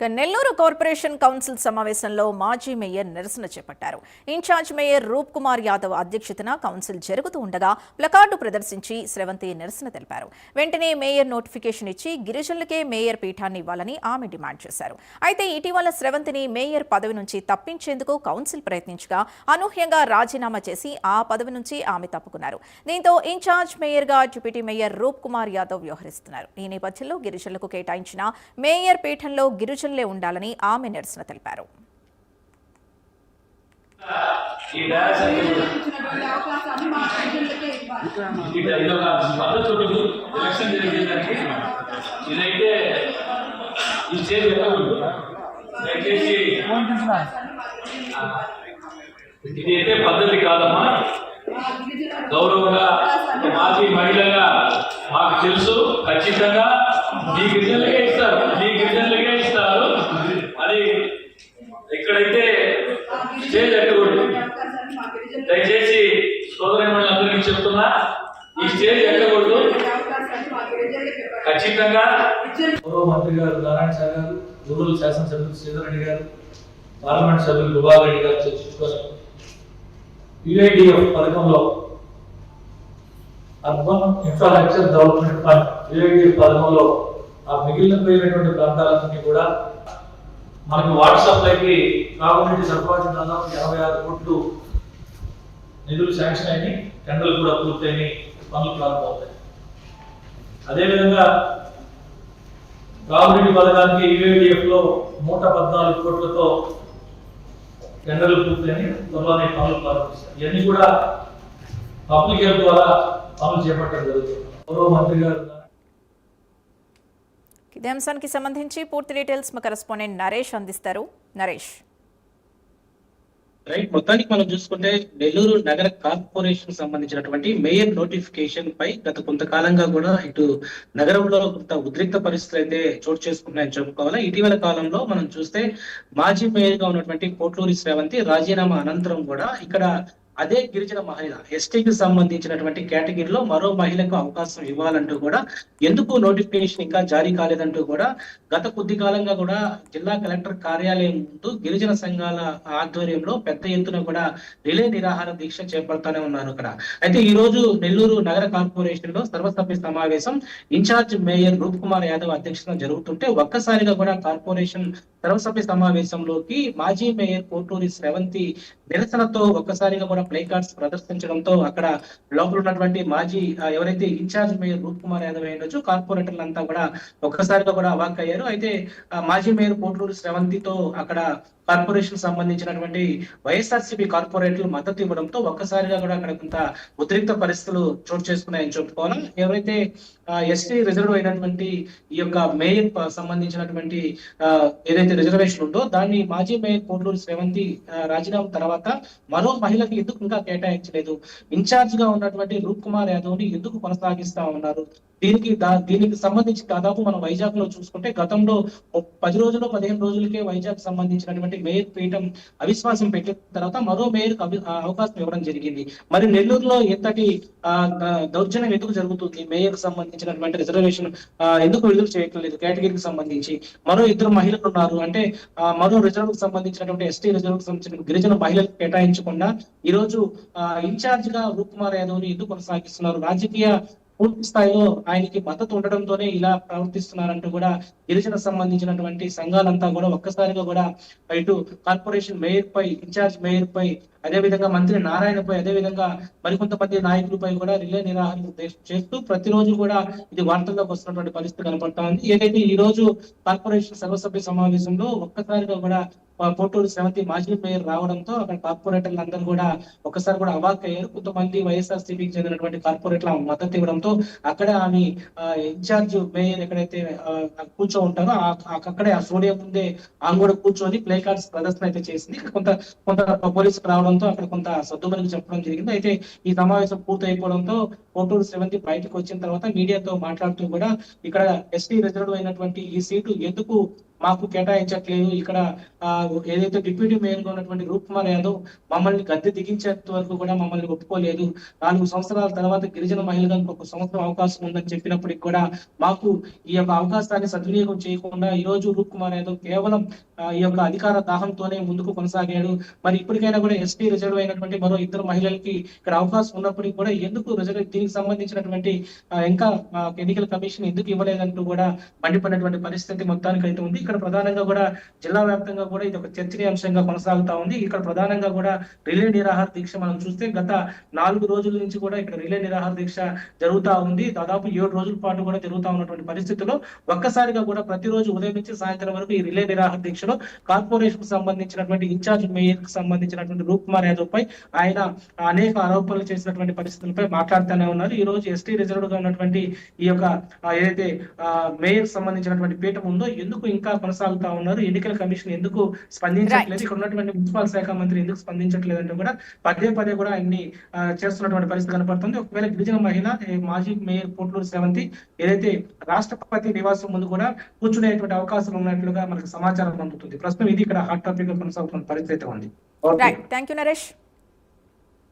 Nellore corporation council సమావేశంలో మాజీ mayor నిరసన చేపట్టారు. ఇన్ఛార్జ్ మేయర్ రూప్ కుమార్ యాదవ్ అధ్యక్షతన కౌన్సిల్ జరుగుతూ ఉండగా ప్లకార్డు ప్రదర్శించి స్రవంతి నిరసన తెలిపారు. వెంటనే మేయర్ నోటిఫికేషన్ ఇచ్చి గిరిజనులకే మేయర్ పీఠాన్ని ఇవ్వాలని ఆమె డిమాండ్ చేశారు. అయితే ఇటీవల స్రవంతిని మేయర్ పదవి నుంచి తప్పించేందుకు కౌన్సిల్ ప్రయత్నించగా అనూహ్యంగా రాజీనామా చేసి ఆ పదవి నుంచి ఆమె తప్పుకున్నారు. దీంతో ఇన్ఛార్జ్ మేయర్గా డిప్యూటీ మేయర్ రూప్ కుమార్ యాదవ్ వ్యవహరిస్తున్నారు. ఈ నేపథ్యంలో గిరిజనులకు కేటాయించిన మేయర్ పీఠంలో గిరిజనులే ఉండాలని ఆమె నిరసన తెలిపారు. ఇదైతే పద్ధతి కాదమ్మా. గౌరవంగా మాజీ మహిళగా మాకు తెలుసు, ఖచ్చితంగా మీ గిరిజనులకే ఇస్తారు, మీ గిరిజనులకే ఇస్తారు. అది ఇక్కడైతే స్టేజ్ ఎక్కకూడదు. దయచేసి సోదరులందరికీ చెప్తున్నా, ఈ స్టేజ్ ఎక్కకూడదు. ఖచ్చితంగా గౌరవ మంత్రి గారు నారాయణ సార్ గారు, రూరల్ శాసనసభ్యులు శ్రీధర్ రెడ్డి గారు, పార్లమెంట్ సభ్యులు గుబాల్ రెడ్డి గారు చర్చించుకొని యుఐడిఎఫ్ పథకంలో urban infrastructure development fund UIDF పథకంలో ఆ మిగిలిపోయినటువంటి ప్రాంతాలన్నీ కూడా మనకి వాట్సాప్ పైకి తాగునీటి సరఫరాకి దాదాపు 86 కోట్లు నిధులు శాంక్షన్ అయినాయి, టెండర్లు కూడా పూర్తయినాయి, పనులు ప్రారంభమవుతాయి. అదేవిధంగా తాగునీటి పథకానికి యుఐడిఎఫ్ లో 114 కోట్లతో టెండర్లు పూర్తయినాయి, త్వరలోనే పనులు ప్రారంభిస్తారు. ఇవన్నీ కూడా పబ్లిక్ హెల్త్ ద్వారా పనులు చేపట్టడం జరుగుతుంది. గౌరవ మంత్రి గారు ఇదే అంశానికి సంబంధించి పూర్తి డీటెయిల్స్ మా కరెస్పాండెంట్ నరేష్ అందిస్తారు. నరేష్, రైట్, మొత్తానికి మనం చూసుకుంటే నెల్లూరు నగర కార్పొరేషన్ సంబంధించినటువంటి మేయర్ నోటిఫికేషన్ పై గత కొంతకాలంగా కూడా ఇటు నగరంలో కొంత ఉద్రిక్త పరిస్థితులు అయితే చోటు చేసుకుంటున్నాయని చెప్పుకోవాలి. ఇటీవల కాలంలో మనం చూస్తే మాజీ మేయర్ గా ఉన్నటువంటి పోట్లూరి శ్రవంతి రాజీనామా అనంతరం కూడా ఇక్కడ అదే గిరిజన మహిళ ఎస్టీకి సంబంధించినటువంటి కేటగిరీలో మరో మహిళకు అవకాశం ఇవ్వాలంటూ కూడా, ఎందుకు నోటిఫికేషన్ ఇంకా జారీ కాలేదంటూ కూడా గత కొద్ది కాలంగా కూడా జిల్లా కలెక్టర్ కార్యాలయం ముందు గిరిజన సంఘాల ఆధ్వర్యంలో పెద్ద ఎత్తున కూడా రిలే నిరాహార దీక్ష చేపడతానే ఉన్నారు అక్కడ. అయితే ఈ రోజు నెల్లూరు నగర కార్పొరేషన్ లో సర్వసభ్య సమావేశం ఇన్ఛార్జ్ మేయర్ రూప్ కుమార్ యాదవ్ అధ్యక్షతన జరుగుతుంటే ఒక్కసారిగా కూడా కార్పొరేషన్ సర్వసభ్య సమావేశంలోకి మాజీ మేయర్ పోటూరి శ్రవంతి నిరసనతో ఒక్కసారిగా కూడా ప్లే కార్డ్స్ ప్రదర్శించడంతో అక్కడ లోపల ఉన్నటువంటి మాజీ ఎవరైతే ఇన్ఛార్జ్ మేయర్ రూప్ కుమార్ యాదవ్ అయ్యొచ్చు కార్పొరేటర్లు అంతా కూడా ఒక్కసారిగా కూడా అవాక్కయ్యారు. అయితే మాజీ మేయర్ పోటూరి శ్రవంతితో అక్కడ కార్పొరేషన్ సంబంధించినటువంటి వైఎస్ఆర్సీపీ కార్పొరేటర్లు మద్దతు ఇవ్వడంతో ఒక్కసారిగా కూడా అక్కడ కొంత ఉద్రిక్త పరిస్థితులు చోటు చేసుకున్నాయని చెప్పుకోవాలి. ఎవరైతే ఎస్టీ రిజర్వ్ అయినటువంటి ఈ యొక్క మేయర్ సంబంధించినటువంటి ఏదైతే రిజర్వేషన్ ఉందో దాన్ని మాజీ మేయర్ పోటూరి శ్రవంతి రాజీనామా తర్వాత మరో మహిళకి ఎందుకు ఇంకా కేటాయించలేదు, ఇన్ఛార్జ్ గా ఉన్నటువంటి రూప్ కుమార్ యాదవ్ ని ఎందుకు కొనసాగిస్తా ఉన్నారు, దీనికి సంబంధించి దాదాపు మనం వైజాగ్ లో చూసుకుంటే గతంలో 10 రోజులు 15 రోజులకే వైజాగ్ సంబంధించినటువంటి మేయర్ పీఠం అవిశ్వాసం పెట్టిన తర్వాత మరో మేయర్ అవకాశం ఇవ్వడం జరిగింది. మరి నెల్లూరులో ఎంతటి దౌర్జన్యం ఎందుకు జరుగుతుంది, మేయర్ సంబంధించినటువంటి రిజర్వేషన్ ఎందుకు విడుదల చేయట్లేదు, కేటగిరీకి సంబంధించి మరో 2 మహిళలు ఉన్నారు అంటే మరో రిజర్వ్ కు సంబంధించినటువంటి ఎస్టీ రిజర్వ్ కు సంబంధించిన గిరిజన మహిళలకు కేటాయించకుండా ఈ రోజు ఇన్ఛార్జ్ గా రూప్ కుమార్ యాదవ్ ని ఎందుకు కొనసాగిస్తున్నారు, రాజకీయ పూర్తి స్థాయిలో ఆయనకి మద్దతు ఉండడంతోనే ఇలా ప్రవర్తిస్తున్నారంటూ కూడా గిరిజన సంబంధించినటువంటి సంఘాలంతా కూడా ఒక్కసారిగా కూడా ఇటు కార్పొరేషన్ మేయర్ పై, ఇన్ఛార్జ్ మేయర్ పై, అదేవిధంగా మంత్రి నారాయణపై, అదేవిధంగా మరికొంతమంది నాయకులపై కూడా రిలే నిరాహారం చేస్తూ ప్రతిరోజు కూడా ఇది వార్తల్లోకి వస్తున్నటువంటి పరిస్థితి కనపడతా ఉంది. ఏదైతే ఈ రోజు కార్పొరేషన్ సర్వసభ్య సమావేశంలో ఒక్కసారిగా కూడా పోటూరి శ్రవంతి మాజీ మేయర్ రావడంతో అక్కడ కార్పొరేటర్లు అందరూ కూడా ఒక్కసారి కూడా అవాక్ అయ్యారు. కొంతమంది వైఎస్ఆర్సీపీకి చెందినటువంటి కార్పొరేట్ల మద్దతు ఇవ్వడంతో అక్కడ ఆమె ఇన్ఛార్జ్ మేయర్ ఎక్కడైతే కూర్చో ఉంటారో అక్కడే ఆ స్టూడియో ముందే ఆమె కూడా కూర్చొని ప్లే కార్డ్స్ ప్రదర్శన అయితే చేసింది. కొంత పోలీసులు రావడంతో అక్కడ కొంత సర్దుమణికి చెప్పడం జరిగింది. అయితే ఈ సమావేశం పూర్తి అయిపోవడంతో పోటూరి శ్రవంతి బయటకు వచ్చిన తర్వాత మీడియాతో మాట్లాడుతూ కూడా ఇక్కడ ఎస్టీ రిజర్వ్ అయినటువంటి ఈ సీటు ఎందుకు మాకు కేటాయించట్లేదు, ఇక్కడ ఏదైతే డిప్యూటీ మేయర్ గా ఉన్నటువంటి రూప్ కుమార్ యాదవ్ మమ్మల్ని గద్దె దిగించేంత వరకు కూడా మమ్మల్ని ఒప్పుకోలేదు. 4 సంవత్సరాల తర్వాత గిరిజన మహిళలకు 1 సంవత్సరం అవకాశం ఉందని చెప్పినప్పటికి కూడా మాకు ఈ యొక్క అవకాశాన్ని సద్వినియోగం చేయకుండా ఈ రోజు రూప్ కుమార్ యాదవ్ కేవలం ఈ యొక్క అధికార దాహంతోనే ముందుకు కొనసాగాడు. మరి ఇప్పటికైనా కూడా ఎస్టీ రిజర్వ్ అయినటువంటి మరో 2 మహిళలకి ఇక్కడ అవకాశం ఉన్నప్పటికీ కూడా ఎందుకు దీనికి సంబంధించినటువంటి ఇంకా ఎన్నికల కమిషన్ ఎందుకు ఇవ్వలేదంటూ కూడా మండిపడినటువంటి పరిస్థితి మొత్తానికి అయితే ఉంది. ఇక్కడ ప్రధానంగా కూడా జిల్లా వ్యాప్తంగా కూడా ఇది ఒక చర్చనీయాంశంగా కొనసాగుతా ఉంది. ఇక్కడ ప్రధానంగా కూడా రిలే నిరాహార దీక్ష మనం చూస్తే గత 4 రోజుల నుంచి కూడా ఇక్కడ రిలే నిరాహార దీక్ష జరుగుతా ఉంది. దాదాపు 7 రోజుల పాటు కూడా జరుగుతా ఉన్నటువంటి పరిస్థితుల్లో ఒక్కసారిగా కూడా ప్రతిరోజు ఉదయం నుంచి సాయంత్రం వరకు ఈ రిలే నిరాహార దీక్షలో కార్పొరేషన్ సంబంధించినటువంటి ఇన్ఛార్జ్ మేయర్ కి సంబంధించినటువంటి రూప్ కుమార్ యాదవ్ పై ఆయన అనేక ఆరోపణలు చేసినటువంటి పరిస్థితులపై మాట్లాడుతూనే ఉన్నారు. ఈ రోజు ఎస్టీ రిజర్వ్ గా ఉన్నటువంటి ఈ యొక్క ఏదైతే మేయర్ సంబంధించినటువంటి పీఠం ఉందో ఎందుకు ఇంకా కొనసాగుతా ఉన్నారు, ఎన్నికల కమిషన్ ఎందుకు స్పందించట్లేదు, ఇక్కడ ఉన్నటువంటి మున్సిపల్ శాఖ మంత్రి ఎందుకు స్పందించట్లేదు అంటే కూడా పదే కూడా అన్ని చేస్తున్నటువంటి పరిస్థితి కనపడుతుంది. ఒకవేళ గిరిజన మహిళ మాజీ మేయర్ పోట్లూరు శ్రవంతి ఏదైతే రాష్ట్రపతి నివాసం ముందు కూడా కూర్చునేటువంటి అవకాశం ఉన్నట్లుగా మనకు సమాచారం అందుతుంది. ప్రస్తుతం ఇది ఇక్కడ హాట్ టాపిక్ గా కొనసాగుతున్న పరిస్థితి ఉంది. Right, thank you Naresh.